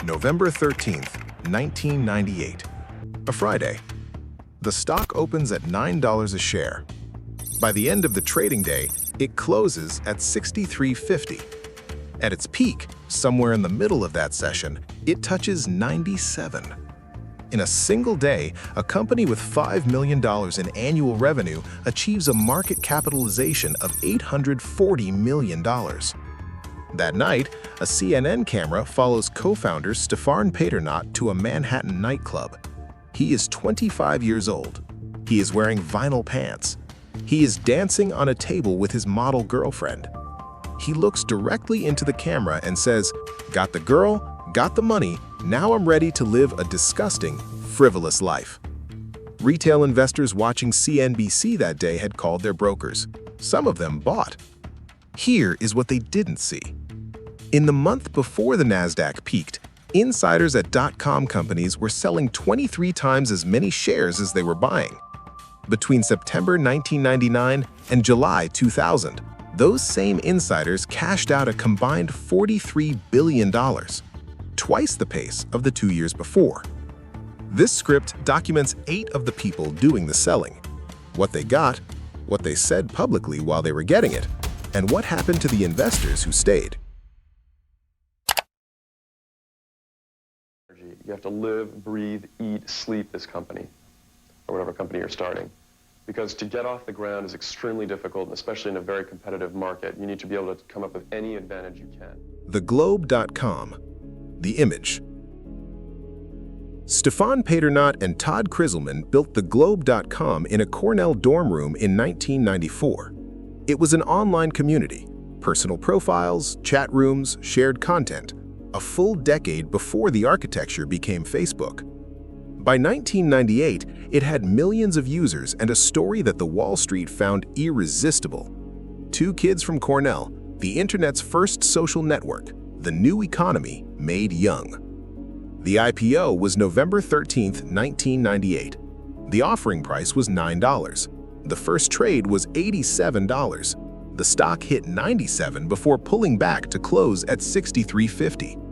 November 13th, 1998. A Friday. The stock opens at $9 a share. By the end of the trading day, it closes at $63.50. At its peak, somewhere in the middle of that session, it touches 97. In a single day, a company with $5 million in annual revenue achieves a market capitalization of $840 million. That night, a CNN camera follows co-founder Stefan Paternot to a Manhattan nightclub. He is 25 years old. He is wearing vinyl pants. He is dancing on a table with his model girlfriend. He looks directly into the camera and says, "Got the girl, got the money, now I'm ready to live a disgusting, frivolous life." Retail investors watching CNBC that day had called their brokers. Some of them bought. Here is what they didn't see. In the month before the Nasdaq peaked, insiders at Dotcom companies were selling 23 times as many shares as they were buying. Between September 1999 and July 2000, those same insiders cashed out a combined $43 billion, twice the pace of the 2 years before. This script documents 8 of the people doing the selling, what they got, what they said publicly while they were getting it, and what happened to the investors who stayed. You have to live, breathe, eat, sleep this company, or whatever company you're starting. Because to get off the ground is extremely difficult, especially in a very competitive market. You need to be able to come up with any advantage you can. TheGlobe.com. The image. Stefan Paternot and Todd Kriselman built TheGlobe.com in a Cornell dorm room in 1994. It was an online community, personal profiles, chat rooms, shared content, a full decade before the architecture became Facebook. By 1998, it had millions of users and a story that the Wall Street found irresistible. 2 kids from Cornell, the internet's first social network, the new economy made young. The IPO was November 13, 1998. The offering price was $9. The first trade was $87. The stock hit 97 before pulling back to close at $63.50.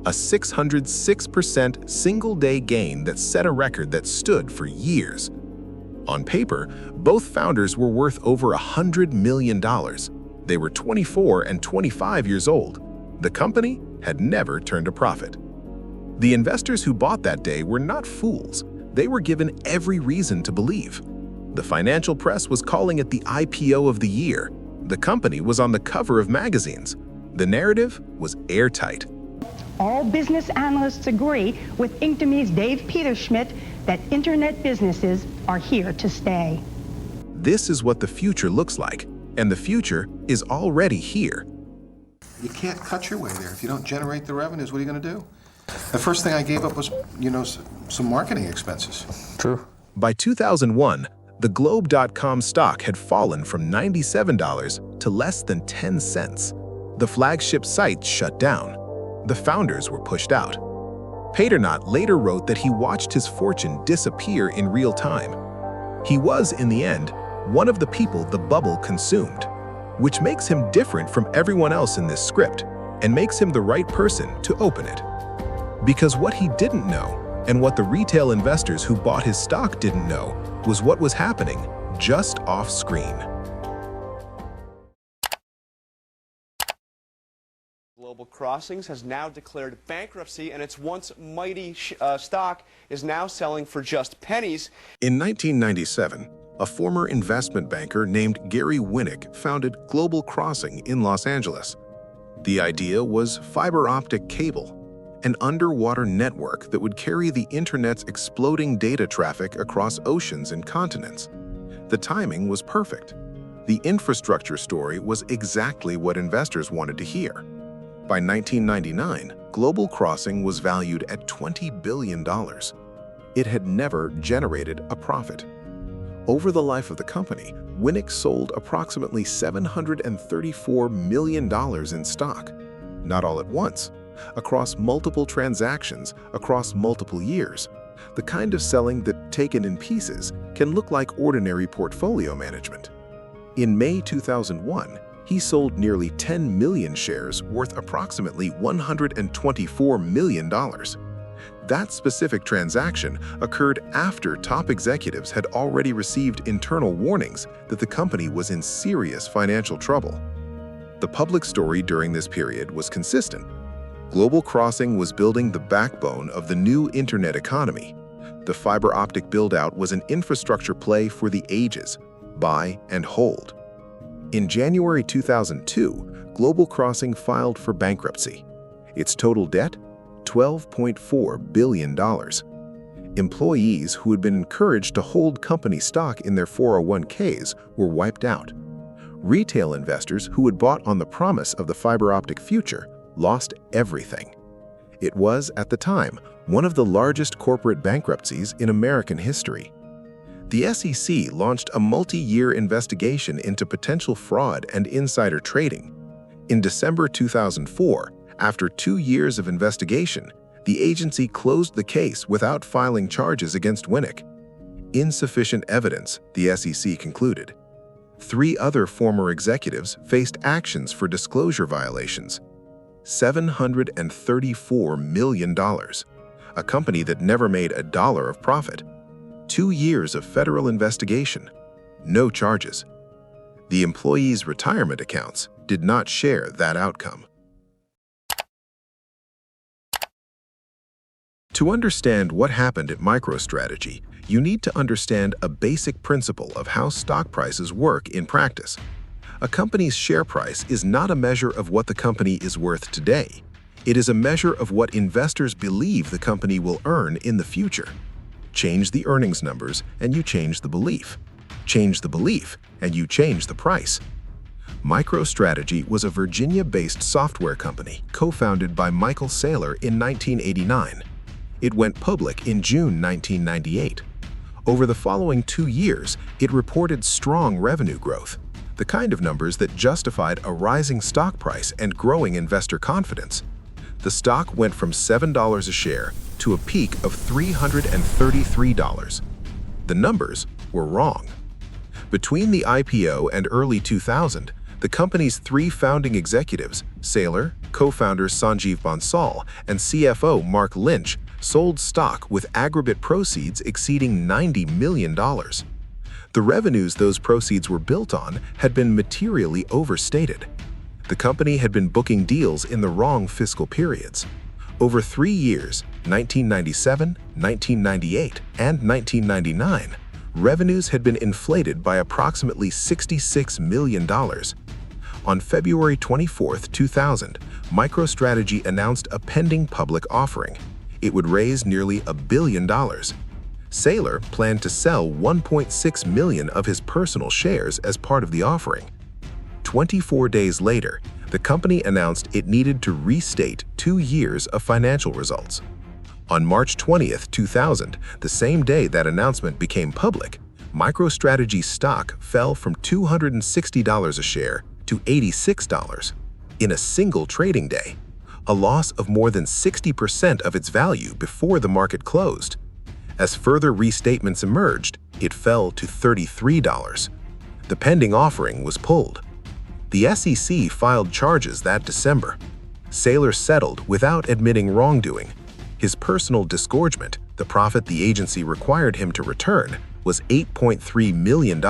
A 606% single-day gain that set a record that stood for years. On paper, both founders were worth over $100 million. They were 24 and 25 years old. The company had never turned a profit. The investors who bought that day were not fools. They were given every reason to believe. The financial press was calling it the IPO of the year. The company was on the cover of magazines. The narrative was airtight. All business analysts agree with Inktome's Dave Peterschmidt that internet businesses are here to stay. This is what the future looks like, and the future is already here. You can't cut your way there. If you don't generate the revenues, what are you going to do? The first thing I gave up was, some marketing expenses. True. By 2001, the Globe.com stock had fallen from $97 to less than 10 cents. The flagship site shut down. The founders were pushed out. Paternot later wrote that he watched his fortune disappear in real time. He was, in the end, one of the people the bubble consumed, which makes him different from everyone else in this script and makes him the right person to open it. Because what he didn't know, and what the retail investors who bought his stock didn't know, was what was happening just off screen. Global Crossings has now declared bankruptcy, and its once mighty stock is now selling for just pennies. In 1997, a former investment banker named Gary Winnick founded Global Crossing in Los Angeles. The idea was fiber optic cable, an underwater network that would carry the internet's exploding data traffic across oceans and continents. The timing was perfect. The infrastructure story was exactly what investors wanted to hear. By 1999, Global Crossing was valued at $20 billion. It had never generated a profit. Over the life of the company, Winnick sold approximately $734 million in stock, not all at once, across multiple transactions, across multiple years. The kind of selling that, taken in pieces, can look like ordinary portfolio management. In May 2001, he sold nearly 10 million shares worth approximately $124 million. That specific transaction occurred after top executives had already received internal warnings that the company was in serious financial trouble. The public story during this period was consistent. Global Crossing was building the backbone of the new internet economy. The fiber optic build-out was an infrastructure play for the ages, buy and hold. In January 2002, Global Crossing filed for bankruptcy. Its total debt? $12.4 billion. Employees who had been encouraged to hold company stock in their 401ks were wiped out. Retail investors who had bought on the promise of the fiber optic future lost everything. It was, at the time, one of the largest corporate bankruptcies in American history. The SEC launched a multi-year investigation into potential fraud and insider trading. In December 2004, after 2 years of investigation, the agency closed the case without filing charges against Winnick. Insufficient evidence, the SEC concluded. 3 other former executives faced actions for disclosure violations. $734 million. A company that never made a dollar of profit. 2 years of federal investigation. No charges. The employees' retirement accounts did not share that outcome. To understand what happened at MicroStrategy, you need to understand a basic principle of how stock prices work in practice. A company's share price is not a measure of what the company is worth today. It is a measure of what investors believe the company will earn in the future. Change the earnings numbers and you change the belief. Change the belief and you change the price. MicroStrategy was a Virginia-based software company co-founded by Michael Saylor in 1989. It went public in June 1998. Over the following 2 years, it reported strong revenue growth, the kind of numbers that justified a rising stock price and growing investor confidence. The stock went from $7 a share to a peak of $333. The numbers were wrong. Between the IPO and early 2000, the company's 3 founding executives, Saylor, co-founders Sanjeev Bansal, and CFO Mark Lynch, sold stock with aggregate proceeds exceeding $90 million. The revenues those proceeds were built on had been materially overstated. The company had been booking deals in the wrong fiscal periods. Over 3 years, 1997, 1998, and 1999, revenues had been inflated by approximately $66 million. On February 24, 2000, MicroStrategy announced a pending public offering. It would raise nearly $1 billion. Saylor planned to sell 1.6 million of his personal shares as part of the offering. 24 days later, the company announced it needed to restate 2 years of financial results. On March 20, 2000, the same day that announcement became public, MicroStrategy's stock fell from $260 a share to $86 in a single trading day, a loss of more than 60% of its value before the market closed. As further restatements emerged, it fell to $33. The pending offering was pulled. The SEC filed charges that December. Saylor settled without admitting wrongdoing. His personal disgorgement, the profit the agency required him to return, was $8.3 million.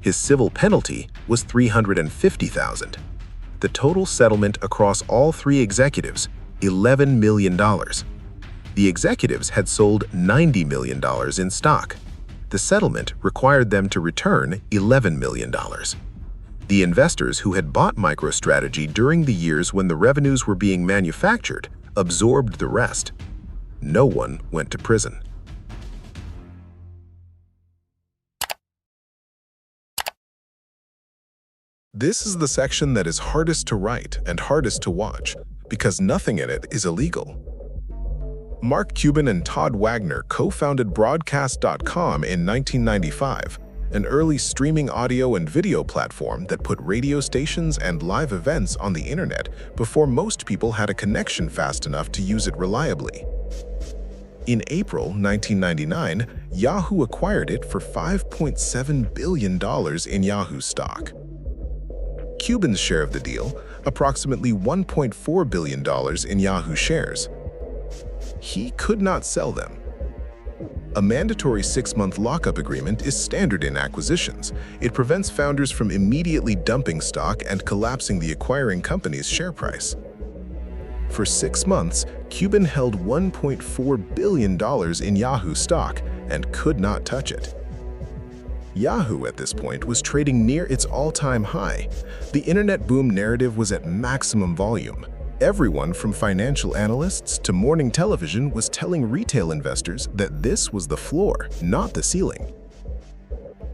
His civil penalty was $350,000. The total settlement across all 3 executives, $11 million. The executives had sold $90 million in stock. The settlement required them to return $11 million. The investors who had bought MicroStrategy during the years when the revenues were being manufactured absorbed the rest. No one went to prison. This is the section that is hardest to write and hardest to watch, because nothing in it is illegal. Mark Cuban and Todd Wagner co-founded Broadcast.com in 1995, an early streaming audio and video platform that put radio stations and live events on the internet before most people had a connection fast enough to use it reliably. In April 1999, Yahoo acquired it for $5.7 billion in Yahoo stock. Cuban's share of the deal, approximately $1.4 billion in Yahoo shares. He could not sell them. A mandatory 6-month lockup agreement is standard in acquisitions. It prevents founders from immediately dumping stock and collapsing the acquiring company's share price. For 6 months, Cuban held $1.4 billion in Yahoo stock and could not touch it. Yahoo at this point was trading near its all-time high. The internet boom narrative was at maximum volume. Everyone from financial analysts to morning television was telling retail investors that this was the floor, not the ceiling.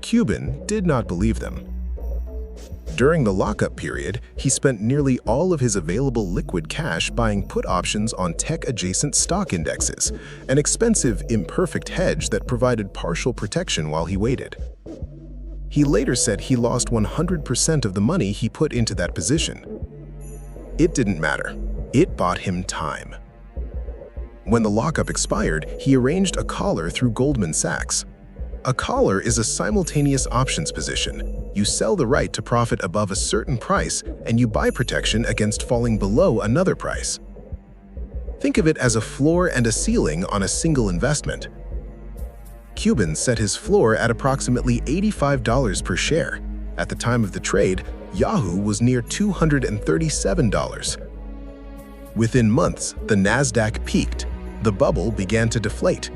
Cuban did not believe them. During the lockup period, he spent nearly all of his available liquid cash buying put options on tech-adjacent stock indexes, an expensive, imperfect hedge that provided partial protection while he waited. He later said he lost 100% of the money he put into that position. It didn't matter. It bought him time. When the lockup expired, he arranged a collar through Goldman Sachs. A collar is a simultaneous options position. You sell the right to profit above a certain price, and you buy protection against falling below another price. Think of it as a floor and a ceiling on a single investment. Cuban set his floor at approximately $85 per share. At the time of the trade, Yahoo was near $237. Within months, the Nasdaq peaked. The bubble began to deflate.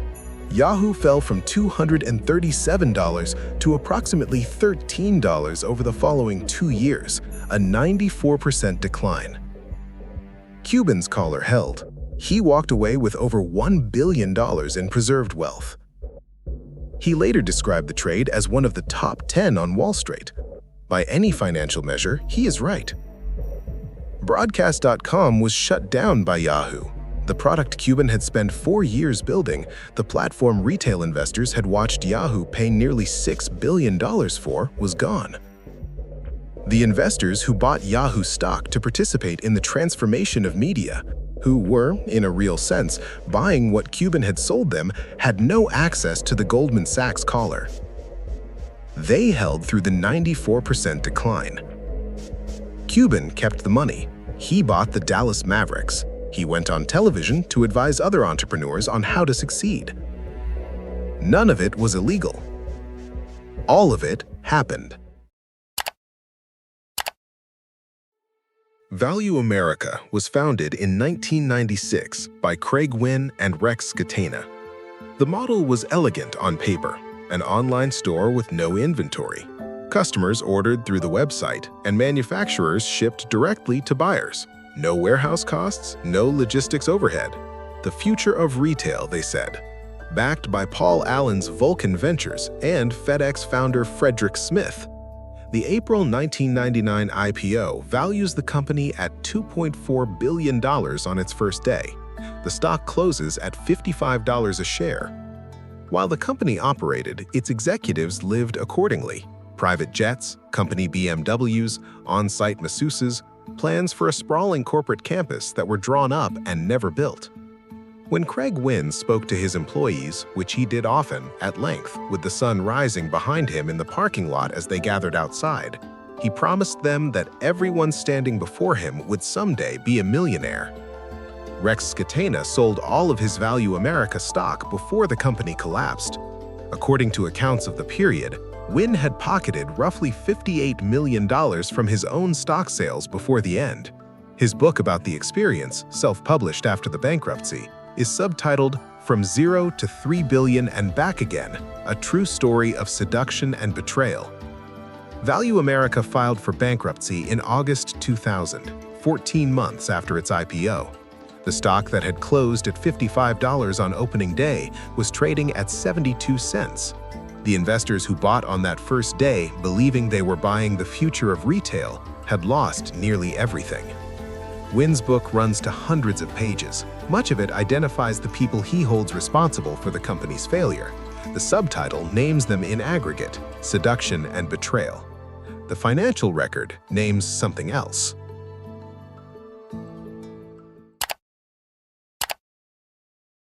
Yahoo fell from $237 to approximately $13 over the following 2 years, a 94% decline. Cuban's collar held. He walked away with over $1 billion in preserved wealth. He later described the trade as one of the top 10 on Wall Street. By any financial measure, he is right. Broadcast.com was shut down by Yahoo. The product Cuban had spent 4 years building, the platform retail investors had watched Yahoo pay nearly $6 billion for, was gone. The investors who bought Yahoo stock to participate in the transformation of media, who were, in a real sense, buying what Cuban had sold them, had no access to the Goldman Sachs collar. They held through the 94% decline. Cuban kept the money. He bought the Dallas Mavericks. He went on television to advise other entrepreneurs on how to succeed. None of it was illegal. All of it happened. Value America was founded in 1996 by Craig Wynn and Rex Skatena. The model was elegant on paper, an online store with no inventory. Customers ordered through the website, and manufacturers shipped directly to buyers. No warehouse costs, no logistics overhead. The future of retail, they said. Backed by Paul Allen's Vulcan Ventures and FedEx founder Frederick Smith. The April 1999 IPO values the company at $2.4 billion on its first day. The stock closes at $55 a share. While the company operated, its executives lived accordingly. Private jets, company BMWs, on-site masseuses, plans for a sprawling corporate campus that were drawn up and never built. When Craig Wynn spoke to his employees, which he did often, at length, with the sun rising behind him in the parking lot as they gathered outside, he promised them that everyone standing before him would someday be a millionaire. Rex Skatena sold all of his Value America stock before the company collapsed. According to accounts of the period, Wynn had pocketed roughly $58 million from his own stock sales before the end. His book about the experience, self-published after the bankruptcy, is subtitled From Zero to $3 Billion and Back Again, a true story of seduction and betrayal. Value America filed for bankruptcy in August 2000, 14 months after its IPO. The stock that had closed at $55 on opening day was trading at 72 cents. The investors who bought on that first day, believing they were buying the future of retail, had lost nearly everything. Wynn's book runs to hundreds of pages. Much of it identifies the people he holds responsible for the company's failure. The subtitle names them in aggregate, seduction and betrayal. The financial record names something else.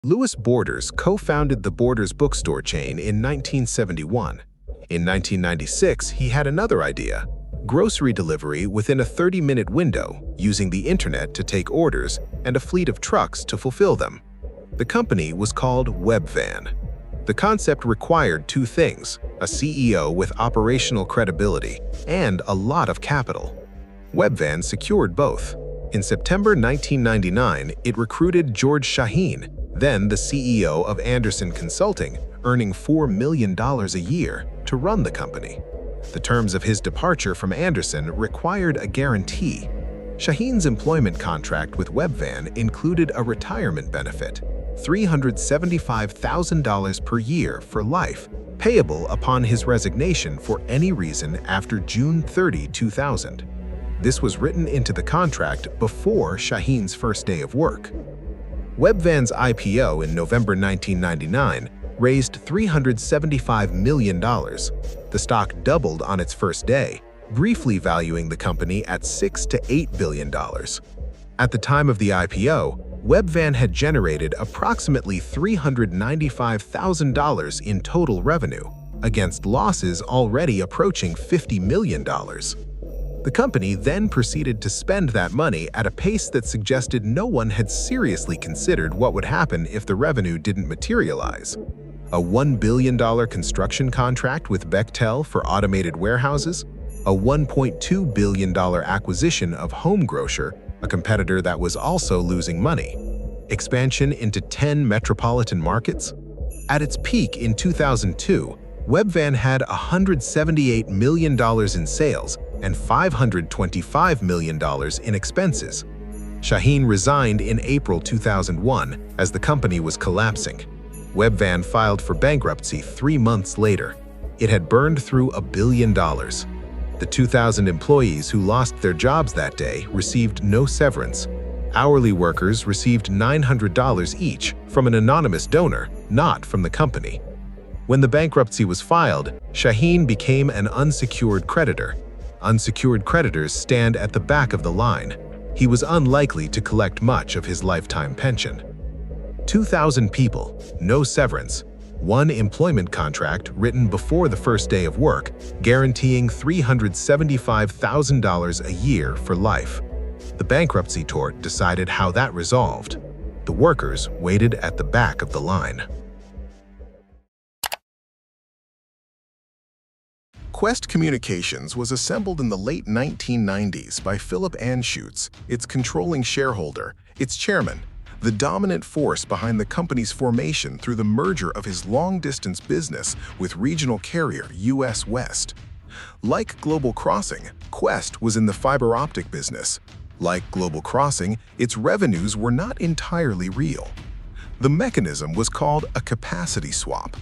Louis Borders co-founded the Borders bookstore chain in 1971. In 1996, he had another idea: grocery delivery within a 30-minute window, using the internet to take orders and a fleet of trucks to fulfill them. The company was called Webvan. The concept required two things: a CEO with operational credibility and a lot of capital. Webvan secured both. In September 1999, it recruited George Shaheen, then the CEO of Andersen Consulting, earning $4 million a year, to run the company. The terms of his departure from Andersen required a guarantee. Shaheen's employment contract with Webvan included a retirement benefit, $375,000 per year for life, payable upon his resignation for any reason after June 30, 2000. This was written into the contract before Shaheen's first day of work. Webvan's IPO in November 1999 raised $375 million. The stock doubled on its first day, briefly valuing the company at $6 to $8 billion. At the time of the IPO, Webvan had generated approximately $395,000 in total revenue, against losses already approaching $50 million. The company then proceeded to spend that money at a pace that suggested no one had seriously considered what would happen if the revenue didn't materialize. A $1 billion construction contract with Bechtel for automated warehouses, a $1.2 billion acquisition of Home Grocer, a competitor that was also losing money, expansion into 10 metropolitan markets. At its peak in 2002, Webvan had $178 million in sales and $525 million in expenses. Shaheen resigned in April 2001 as the company was collapsing. Webvan filed for bankruptcy 3 months later. It had burned through $1 billion. The 2,000 employees who lost their jobs that day received no severance. Hourly workers received $900 each from an anonymous donor, not from the company. When the bankruptcy was filed, Shaheen became an unsecured creditor. Unsecured creditors stand at the back of the line. He was unlikely to collect much of his lifetime pension. 2,000 people, no severance, one employment contract written before the first day of work, guaranteeing $375,000 a year for life. The bankruptcy court decided how that resolved. The workers waited at the back of the line. Quest Communications was assembled in the late 1990s by Philip Anschutz, its controlling shareholder, its chairman, the dominant force behind the company's formation through the merger of his long-distance business with regional carrier US West. Like Global Crossing, Quest was in the fiber optic business. Like Global Crossing, its revenues were not entirely real. The mechanism was called a capacity swap.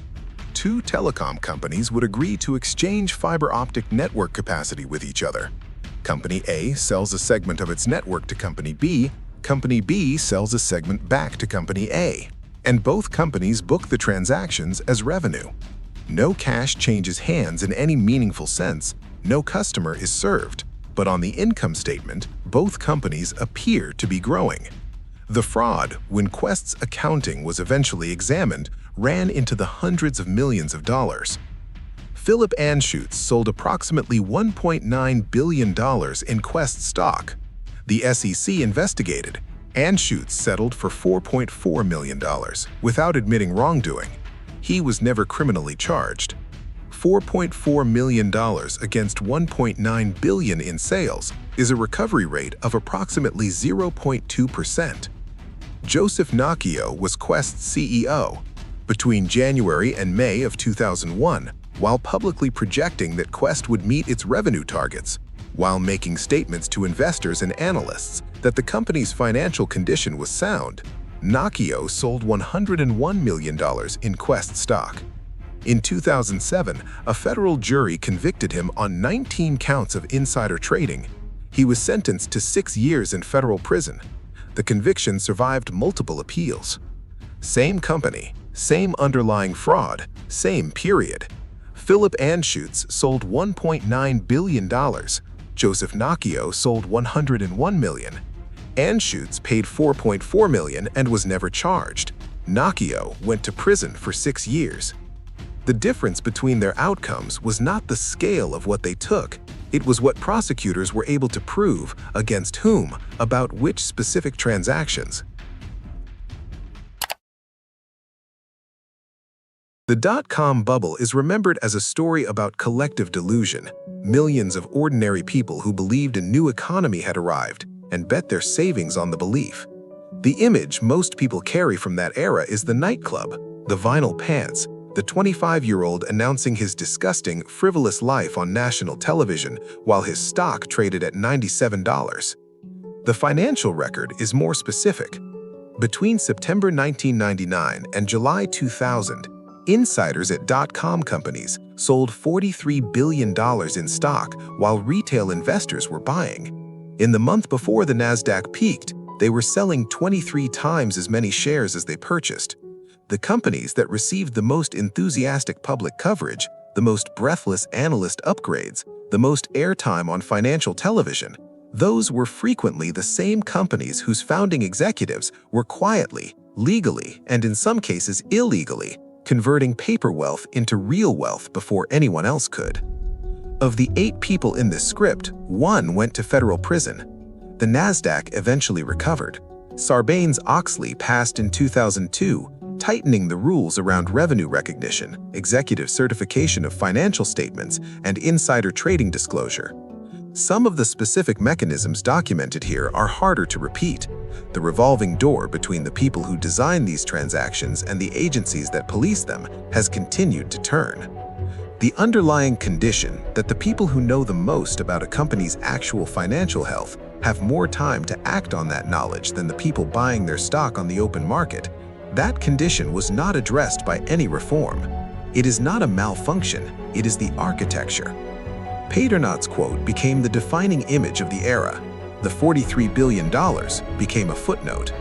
Two telecom companies would agree to exchange fiber optic network capacity with each other. Company A sells a segment of its network to Company B, Company B sells a segment back to Company A, and both companies book the transactions as revenue. No cash changes hands in any meaningful sense, no customer is served, but on the income statement, both companies appear to be growing. The fraud, when Quest's accounting was eventually examined, ran into the hundreds of millions of dollars. Philip Anschutz sold approximately $1.9 billion in Quest stock. The SEC investigated. Anschutz settled for $4.4 million without admitting wrongdoing. He was never criminally charged. $4.4 million against $1.9 billion in sales is a recovery rate of approximately 0.2%. Joseph Nacchio was Quest's CEO. Between January and May of 2001, while publicly projecting that Quest would meet its revenue targets, while making statements to investors and analysts that the company's financial condition was sound, Nacchio sold $101 million in Quest stock. In 2007, a federal jury convicted him on 19 counts of insider trading. He was sentenced to 6 years in federal prison. The conviction survived multiple appeals. Same company, same underlying fraud, same period. Philip Anschutz sold $1.9 billion. Joseph Nacchio sold $101 million. Anschutz paid $4.4 million and was never charged. Nacchio went to prison for 6 years. The difference between their outcomes was not the scale of what they took, It was what prosecutors were able to prove against whom about which specific transactions. The dot-com bubble is remembered as a story about collective delusion, millions of ordinary people who believed a new economy had arrived and bet their savings on the belief. The image most people carry from that era is the nightclub, the vinyl pants, the 25-year-old announcing his disgusting, frivolous life on national television while his stock traded at $97. The financial record is more specific. Between September 1999 and July 2000, insiders at dot-com companies sold $43 billion in stock while retail investors were buying. In the month before the Nasdaq peaked, they were selling 23 times as many shares as they purchased. The companies that received the most enthusiastic public coverage, the most breathless analyst upgrades, the most airtime on financial television, those were frequently the same companies whose founding executives were quietly, legally, and in some cases illegally, converting paper wealth into real wealth before anyone else could. Of the 8 people in this script, 1 went to federal prison. The Nasdaq eventually recovered. Sarbanes-Oxley passed in 2002, tightening the rules around revenue recognition, executive certification of financial statements, and insider trading disclosure. Some of the specific mechanisms documented here are harder to repeat. The revolving door between the people who design these transactions and the agencies that police them has continued to turn. The underlying condition that the people who know the most about a company's actual financial health have more time to act on that knowledge than the people buying their stock on the open market, that condition was not addressed by any reform. It is not a malfunction, it is the architecture. Paternot's quote became the defining image of the era. The $43 billion became a footnote.